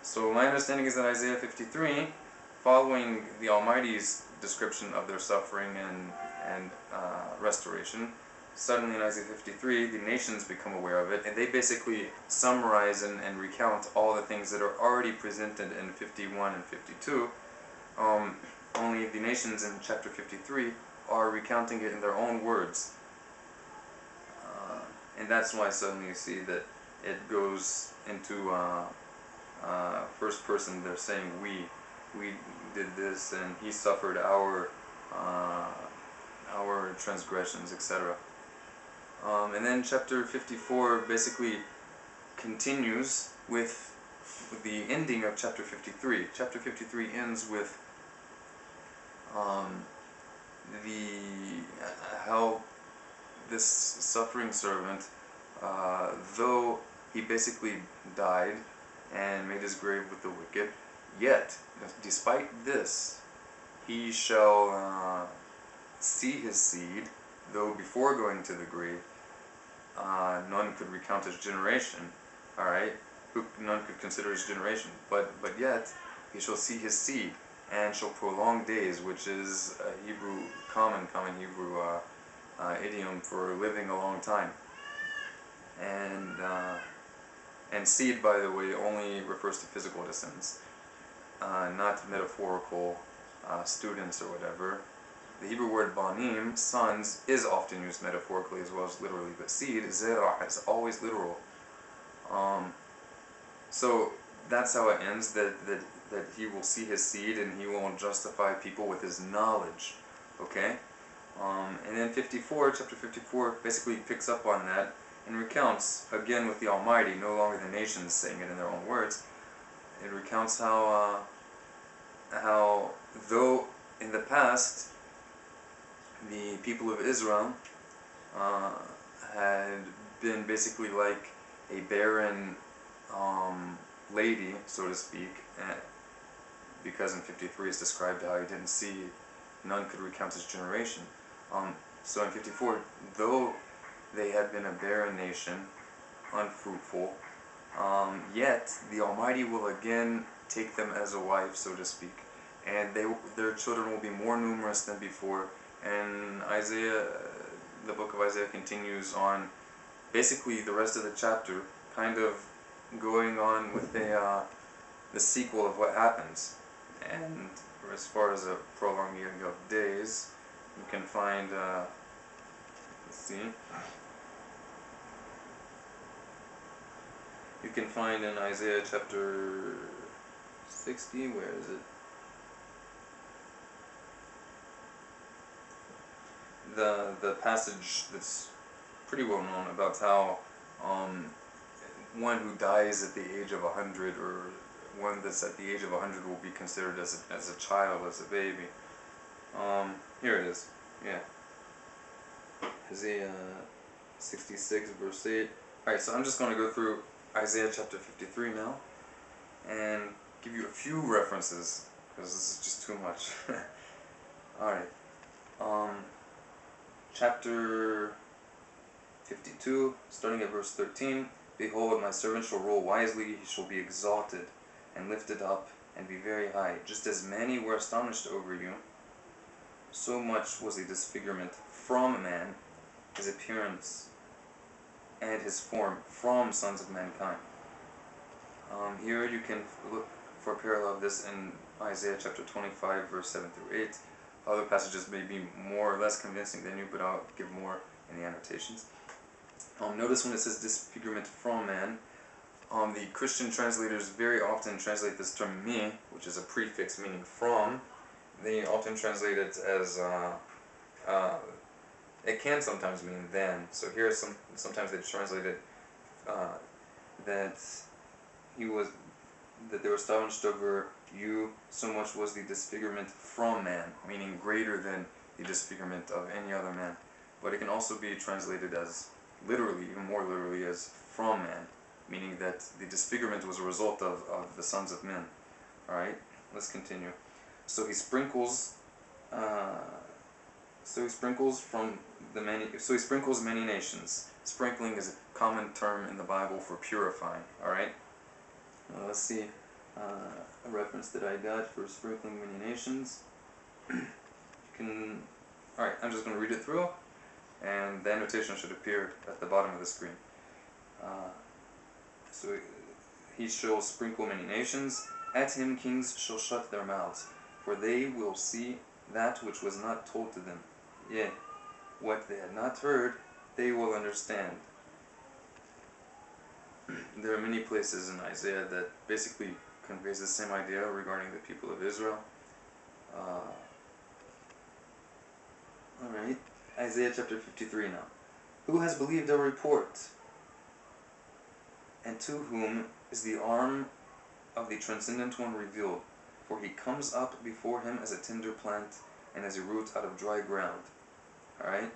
So my understanding is that Isaiah 53, following the Almighty's description of their suffering and restoration, suddenly in Isaiah 53, the nations become aware of it, and they basically summarize and recount all the things that are already presented in 51 and 52. Only the nations in chapter 53 are recounting it in their own words. And that's why suddenly you see that it goes into first person. They're saying we did this, and he suffered our transgressions, etc. And then chapter 54 basically continues with the ending of chapter 53. Chapter 53 ends with how this suffering servant, though he basically died and made his grave with the wicked, yet, despite this, he shall see his seed, though before going to the grave, none could recount his generation, alright? None could consider his generation, but yet, he shall see his seed, and shall prolong days, which is a Hebrew, common Hebrew idiom for living a long time. And seed, by the way, only refers to physical descendants, not metaphorical students or whatever. The Hebrew word banim, sons, is often used metaphorically as well as literally, but seed, zera, is always literal. So that's how it ends, that he will see his seed and he will justify people with his knowledge. Okay? And then chapter 54 basically picks up on that and recounts, again with the Almighty, no longer the nations saying it in their own words. It recounts how though in the past the people of Israel had been basically like a barren lady, so to speak, because in 53 it's described how he didn't see, none could recount his generation. So in 54, though they had been a barren nation, unfruitful, yet the Almighty will again take them as a wife, so to speak, and their children will be more numerous than before. And Isaiah, the book of Isaiah continues on, basically the rest of the chapter, kind of going on with the sequel of what happens. And as far as a prolonging of days, you can find, let's see, you can find in Isaiah chapter 60, where is it? The passage that's pretty well known about how one who dies at the age of 100, or one that's at the age of 100 will be considered as a child, as a baby. Here it is. Yeah. Isaiah 66 verse 8. Alright, so I'm just going to go through Isaiah chapter 53 now and give you a few references, because this is just too much. Alright. Chapter 52, starting at verse 13. Behold, my servant shall rule wisely, he shall be exalted and lifted up and be very high. Just as many were astonished over you, so much was the disfigurement from man, his appearance and his form from sons of mankind. Here you can look for a parallel of this in Isaiah chapter 25 verse 7 through 8. Other passages may be more or less convincing than you, but I'll give more in the annotations. Notice when it says disfigurement from man, the Christian translators very often translate this term me, which is a prefix meaning from. They often translate it as, it can sometimes mean then. So here sometimes they translate it that they were astonished over you, so much was the disfigurement from man, meaning greater than the disfigurement of any other man. But it can also be translated as literally, even more literally, as from man, meaning that the disfigurement was a result of the sons of men. Alright, let's continue. So he sprinkles many nations. Sprinkling is a common term in the Bible for purifying. Alright? Let's see. a reference that I got for sprinkling many nations. You can... Alright, I'm just going to read it through, and the annotation should appear at the bottom of the screen. So he shall sprinkle many nations. At him kings shall shut their mouths, for they will see that which was not told to them. Yea, what they had not heard, they will understand. There are many places in Isaiah that basically conveys the same idea regarding the people of Israel. Alright, Isaiah chapter 53 now. Who has believed our report? And to whom is the arm of the Transcendent One revealed? For he comes up before him as a tender plant, and as a root out of dry ground. Alright?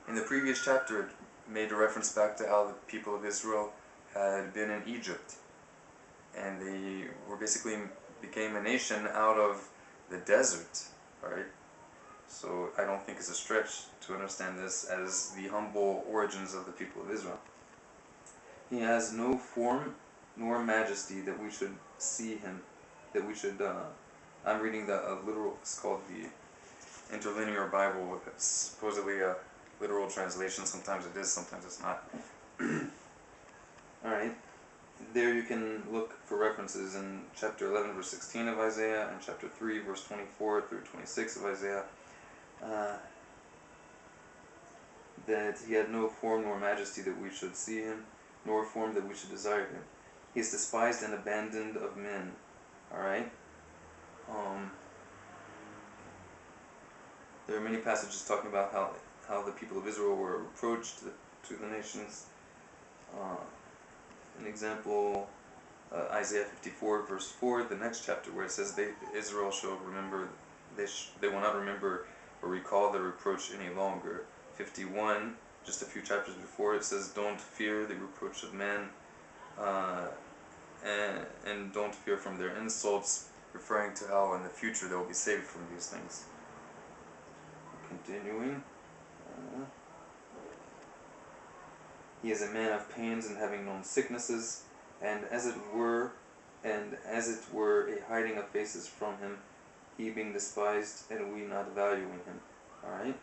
In the previous chapter, it made a reference back to how the people of Israel had been in Egypt. And they were basically became a nation out of the desert. Alright? So I don't think it's a stretch to understand this as the humble origins of the people of Israel. He has no form nor majesty that we should see him, that we should, I'm reading a literal, it's called the Interlinear Bible. It's supposedly a literal translation. Sometimes it is, sometimes it's not. Alright, there you can look for references in chapter 11 verse 16 of Isaiah, and chapter 3 verse 24 through 26 of Isaiah, that he had no form nor majesty that we should see him, nor form that we should desire him. He is despised and abandoned of men. Alright? There are many passages talking about how the people of Israel were reproached to the nations. An example, Isaiah 54 verse 4, the next chapter, where it says, Israel shall remember, they will not remember or recall the reproach any longer. 51, just a few chapters before, it says, don't fear the reproach of men, and don't fear from their insults, referring to how in the future they will be saved from these things. Continuing. He is a man of pains and having known sicknesses, and as it were a hiding of faces from him, he being despised and we not valuing him. Alright?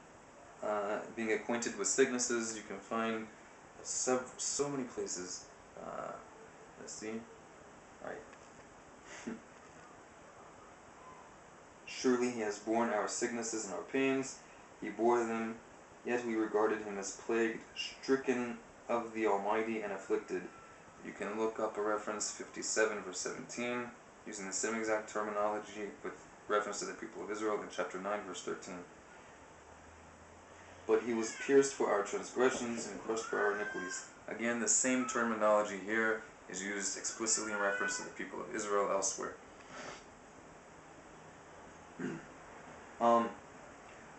Being acquainted with sicknesses, you can find so many places. Let's see. Alright. Surely he has borne our sicknesses and our pains, he bore them, yet we regarded him as plagued, stricken of the Almighty and afflicted. You can look up a reference, 57 verse 17, using the same exact terminology with reference to the people of Israel in chapter 9 verse 13. But he was pierced for our transgressions and crushed for our iniquities. Again, the same terminology here is used explicitly in reference to the people of Israel elsewhere.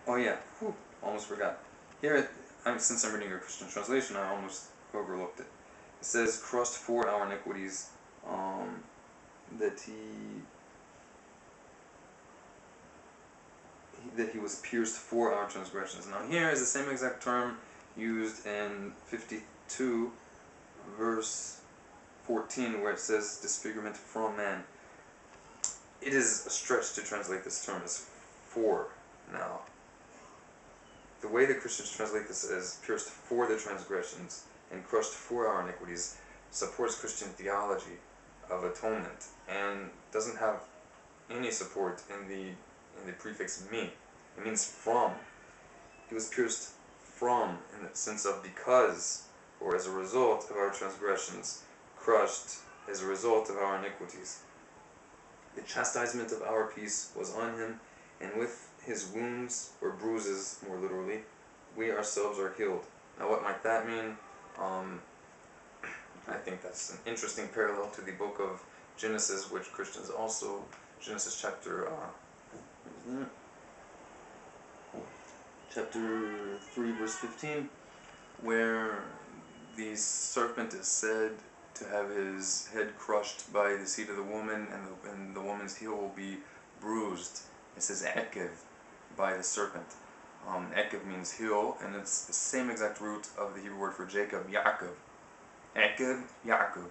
Oh yeah, almost forgot. Here, since I'm reading a Christian translation, I almost overlooked it. It says, crushed for our iniquities, that he was pierced for our transgressions. Now here is the same exact term used in 52 verse 14, where it says disfigurement from man. It is a stretch to translate this term as for now. The way the Christians translate this as pierced for the transgressions and crushed for our iniquities supports Christian theology of atonement and doesn't have any support in the prefix me. It means from. He was pierced from, in the sense of because, or as a result of our transgressions, crushed as a result of our iniquities. The chastisement of our peace was on him, and with his wounds, or bruises more literally, we ourselves are healed. Now what might that mean? I think that's an interesting parallel to the book of Genesis, which Christians also, Genesis chapter 3 verse 15, where the serpent is said to have his head crushed by the seed of the woman, and the woman's heel will be bruised. It says ekev, by the serpent. Ekev means heel, and it's the same exact root of the Hebrew word for Jacob, Yaakov. Ekev, Yaakov.